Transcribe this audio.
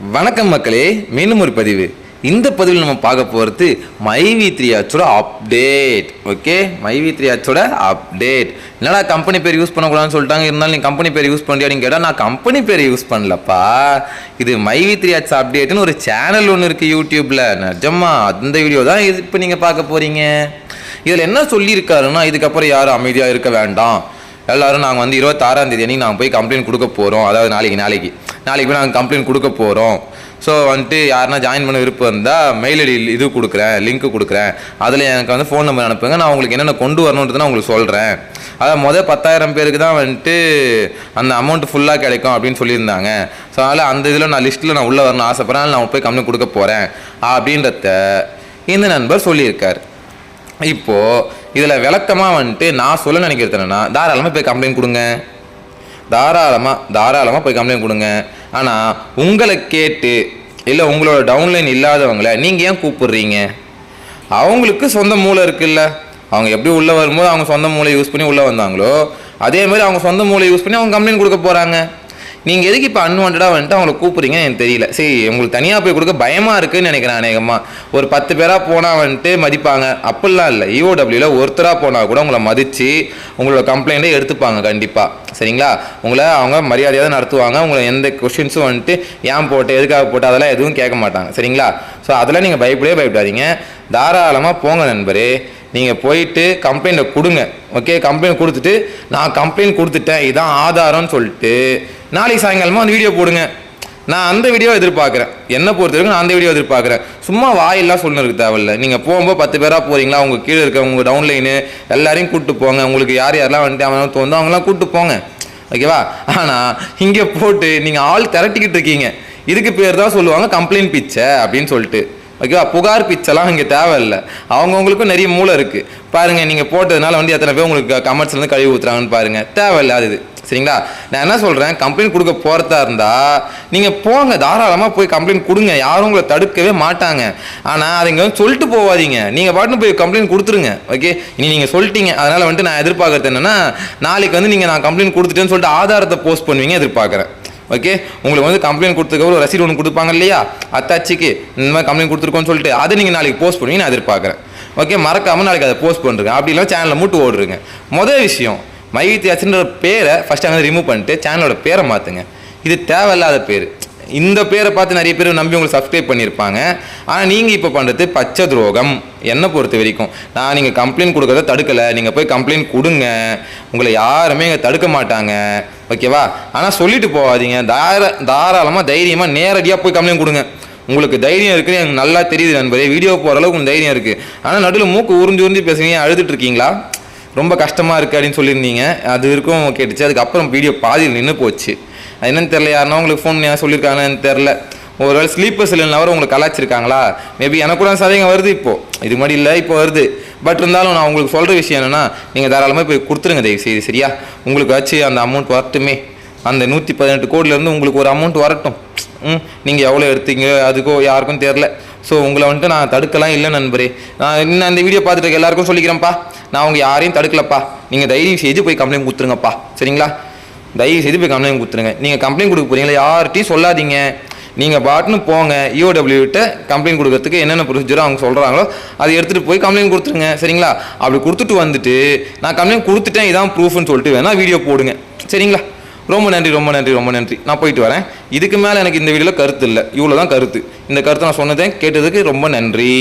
வணக்கம் மக்களே, மீண்டும் ஒரு பதிவு. இந்த பதிவில் நம்ம பார்க்க போகிறது மைவி3 ஆட்சோட அப்டேட். ஓகே, மைவி3 ஆட்சோட அப்டேட். என்னடா கம்பெனி பேர் யூஸ் பண்ணக்கூடாதுன்னு சொல்லிட்டாங்க, இருந்தாலும் நீ கம்பெனி பேர் யூஸ் பண்ணியா அப்படின்னு கேட்டால், நான் கம்பெனி பேர் யூஸ் பண்ணலப்பா. இது மைவி3 ஆட்ஸ் அப்டேட்னு ஒரு சேனல் ஒன்று இருக்குது யூடியூப்பில். நிஜமா அந்த வீடியோ தான் இது இப்போ நீங்கள் பார்க்க போகிறீங்க. இதில் என்ன சொல்லியிருக்காருன்னா, இதுக்கப்புறம் யாரும் அமைதியாக இருக்க வேண்டாம், எல்லோரும் நாங்கள் வந்து 26ஆம் தேதி அன்றைக்கி நாங்கள் போய் கம்ப்ளைண்ட் கொடுக்க போகிறோம். அதாவது நாளைக்கு போய் நாங்கள் கம்ப்ளைண்ட் கொடுக்க போகிறோம். ஸோ வந்துட்டு யாருன்னா ஜாயின் பண்ண விருப்பம் இருந்தால் மெயில் ஐடி இது கொடுக்குறேன், லிங்க்கு கொடுக்குறேன், அதில் எனக்கு வந்து ஃபோன் நம்பர் அனுப்புங்க, நான் உங்களுக்கு என்னென்ன கொண்டு வரணுன்றது நான் உங்களுக்கு சொல்கிறேன். அதாவது முதல் 10,000 பேருக்கு தான் வந்துட்டு அந்த அமௌண்ட் ஃபுல்லாக கிடைக்கும் அப்படின்னு சொல்லியிருந்தாங்க. ஸோ அதனால் அந்த இதில் நான் லிஸ்ட்டில் நான் உள்ளே வரணும்னு ஆசைப்பட்றேன், நான் போய் கம்ப்ளைண்ட் கொடுக்க போகிறேன் அப்படின்றத இந்த நண்பர் சொல்லியிருக்கார். இப்போது இதில் விளக்கமாக வந்துட்டு நான் சொல்ல நினைக்கிறது என்னென்னா, தாராளமாக போய் கம்ப்ளைண்ட் கொடுங்க, தாராளமாக போய் கம்ப்ளைண்ட் கொடுங்க. ஆனால் உங்களை கேட்டு இல்லை உங்களோட டவுன்லைன் இல்லாதவங்களை நீங்கள் ஏன் கூப்பிடுறீங்க? அவங்களுக்கு சொந்த மூளை இருக்குல்ல, அவங்க எப்படி உள்ளே வரும்போது அவங்க சொந்த மூளை யூஸ் பண்ணி உள்ளே வந்தாங்களோ, அதே மாதிரி அவங்க சொந்த மூளை யூஸ் பண்ணி அவங்க கம்ப்ளைண்ட் கொடுக்க போகிறாங்க. நீங்கள் எதுக்கு இப்போ அன்வான்டாக வந்துட்டு அவங்கள கூப்பிட்றீங்கன்னு எனக்கு தெரியல. சரி, உங்களுக்கு தனியாக போய் கொடுக்க பயமாக இருக்குதுன்னு நினைக்கிறேன். அநேகமாக ஒரு 10 பேராக போனால் வந்துட்டு மதிப்பாங்க, அப்படிலாம் இல்லை. EOWல ஒருத்தராக போனால் கூட உங்களை மதித்து உங்களோட கம்ப்ளைண்ட்டை எடுத்துப்பாங்க கண்டிப்பாக. சரிங்களா? உங்களை அவங்க மரியாதையாக தான் நடத்துவாங்க. உங்களை எந்த கொஷின்ஸும் வந்துட்டு ஏன் போட்டு எதுக்காக போட்டு அதெல்லாம் எதுவும் கேட்க மாட்டாங்க. சரிங்களா? ஸோ அதெல்லாம் நீங்கள் பயப்படாதீங்க, தாராளமாக போங்க நண்பரே. நீங்கள் போயிட்டு கம்ப்ளைண்ட்டை கொடுங்க. ஓகே, கம்ப்ளைண்ட் கொடுத்துட்டு நான் கம்ப்ளைண்ட் கொடுத்துட்டேன், இதான் ஆதாரம்னு சொல்லிட்டு நாளைக்கு சாயங்காலமாக அந்த வீடியோ போடுங்க. நான் அந்த வீடியோ எதிர்பார்க்குறேன். என்னை பொறுத்த வரைக்கும் நான் அந்த வீடியோ எதிர்பார்க்குறேன். சும்மா வாயெல்லாம் சொல்லுறதுக்கு தேவையில்லை. நீங்கள் போகும்போது 10 பேராக போகிறீங்களா, உங்கள் கீழே இருக்க உங்கள் டவுன்லைனு எல்லாரையும் கூப்பிட்டு போங்க. உங்களுக்கு யாரெல்லாம் வந்துட்டு அவன் தோணுதோ அவங்களாம் கூப்பிட்டு போங்க. ஓகேவா? ஆனால் இங்கே போட்டு நீங்கள் ஆள் திரட்டிக்கிட்டு இருக்கீங்க. இதுக்கு பேர் தான் சொல்லுவாங்க கம்ப்ளைண்ட் பிச்சை அப்படின்னு சொல்லிட்டு. ஓகேவா? புகார் பிச்செல்லாம் இங்கே தேவையில்லை. அவங்கவுங்களுக்கும் நிறைய மூளை இருக்குது பாருங்கள். நீங்கள் போட்டதுனால வந்து எத்தனை பேர் உங்களுக்கு கமெண்ட்ஸ்லேருந்து கழுவி ஊற்றுறாங்கன்னு பாருங்கள். தேவையில்லை அது. சரிங்களா? நான் என்ன சொல்கிறேன், கம்ப்ளைண்ட் கொடுக்க போகிறதா இருந்தால் நீங்கள் போங்க, தாராளமாக போய் கம்ப்ளைண்ட் கொடுங்க, யாரும் உங்களை தடுக்கவே மாட்டாங்க. ஆனால் அதை இங்கே வந்து சொல்லிட்டு போவாதீங்க, நீங்கள் பாட்டுன்னு போய் கம்ப்ளைண்ட் கொடுத்துருங்க. ஓகே, இனி நீங்கள் சொல்லிட்டீங்க, அதனால் வந்துட்டு நான் எதிர்பார்க்குறது என்னென்னா, நாளைக்கு வந்து நீங்கள் நான் கம்ப்ளைண்ட் கொடுத்துட்டேன்னு சொல்லிட்டு ஆதாரத்தை போஸ்ட் பண்ணுவீங்க எதிர்பார்க்குறேன். ஓகே, உங்களுக்கு வந்து கம்ப்ளைண்ட் கொடுத்ததுக்கு ஒரு ரசீது ஒன்று கொடுப்பாங்க இல்லையா, அத்தாச்சிக்கு இந்த மாதிரி கம்ப்ளைண்ட் கொடுத்துருக்கோன்னு சொல்லிட்டு அதை நீங்கள் நாளைக்கு போஸ்ட் பண்ணுவீங்க நான் எதிர்பார்க்குறேன். ஓகே, மறக்காமல் நாளைக்கு அதை போஸ்ட் பண்ணுறேங்க. அப்படி இல்லை சேனலில் மூட்டு ஓடுறீங்க. முதல் விஷயம், மைவி3 ஆட்ஸ்ன்ற பேரை ஃபஸ்ட்டு அங்கே ரிமூவ் பண்ணிட்டு சேனலோட பேரை மாற்றுங்க. இது தேவையில்லாத பேர். இந்த பேரை பார்த்து நிறைய பேர் நம்பி உங்களுக்கு சப்ஸ்கிரைப் பண்ணியிருப்பாங்க. ஆனால் நீங்கள் இப்போ பண்ணுறது பச்சை துரோகம். என்னை பொறுத்த வரைக்கும் நீங்கள் கம்ப்ளைண்ட் கொடுக்கறத தடுக்கலை. நீங்கள் போய் கம்ப்ளைண்ட் கொடுங்க, உங்களை யாருமே இங்கே தடுக்க மாட்டாங்க. ஓகேவா? ஆனால் சொல்லிட்டு போகாதீங்க. தாராளமாக தைரியமாக நேரடியாக போய் கம்ப்ளைண்ட் கொடுங்க. உங்களுக்கு தைரியம் இருக்குன்னு எனக்கு நல்லா தெரியுது நண்பரே. வீடியோ போகிற அளவுக்கு உங்களுக்கு தைரியம் இருக்குது. ஆனால் நடுவில் மூக்கு உறிஞ்சி பேசுவீங்க, அழுதுட்டு இருக்கீங்களா, ரொம்ப கஷ்டமாக இருக்குது அப்படின்னு சொல்லியிருந்தீங்க. அது இருக்கும் கேட்டுச்சு. அதுக்கப்புறம் வீடியோ பாதியில் நின்று போச்சு. அது என்னன்னு தெரில, யாருன்னா உங்களுக்கு ஃபோன் சொல்லியிருக்காங்கன்னு தெரில. ஒருவேளை ஸ்லீப்பர் செல்லில் அவர் உங்களுக்கு கலாச்சிருக்காங்களா? மேபி எனக்கு கூட சதவீதம் வருது இப்போது, இது மாதிரி இல்லை இப்போ வருது. பட் இருந்தாலும் நான் உங்களுக்கு சொல்கிற விஷயம் என்னென்னா, நீங்கள் தாராளமாக போய் கொடுத்துருங்க தயவு செய்து. சரியா? உங்களுக்கு வச்சு அந்த அமௌண்ட் வரட்டுமே, அந்த 118 கோடியிலேருந்து உங்களுக்கு ஒரு அமௌண்ட் வரட்டும். நீங்கள் எவ்வளோ எடுத்தீங்க அதுக்கோ யாருக்கும் தெரில. ஸோ உங்களை வந்துட்டு நான் தடுக்கலாம் இல்லை நண்பரே. நான் இன்னும் அந்த வீடியோ பார்த்துட்டு எல்லாருக்கும் சொல்லிக்கிறேன்ப்பா, நான் அவங்க யாரையும் தடுக்கலப்பா. நீங்கள் தயவு செய்து போய் கம்ப்ளைண்ட் கொடுத்துருங்கப்பா. சரிங்களா? தயவு செய்து போய் கம்ப்ளைண்ட் கொடுத்துருங்க. நீங்கள் கம்ப்ளைண்ட் கொடுக்க போகிறீங்களா, யார்கிட்டையும் சொல்லாதீங்க. நீங்கள் பாட்டுன்னு போங்க, EOWகிட்ட கம்ப்ளைண்ட் கொடுக்கறதுக்கு என்னென்ன ப்ரொசீஜரோ அவங்க சொல்கிறாங்களோ அதை எடுத்துகிட்டு போய் கம்ப்ளைண்ட் கொடுத்துருங்க. சரிங்களா? அப்படி கொடுத்துட்டு வந்துட்டு நான் கம்ப்ளைண்ட் கொடுத்துட்டேன் இதான் ப்ரூஃப்னு சொல்லிட்டு வேணால் வீடியோ போடுங்க. சரிங்களா? ரொம்ப நன்றி. நான் போயிட்டு வரேன். இதுக்கு மேலே எனக்கு இந்த வீடியோவில் கருத்து இல்லை. இவ்வளோ தான் கருத்து. இந்த கருத்தை நான் சொன்னதே கேட்டதுக்கு ரொம்ப நன்றி.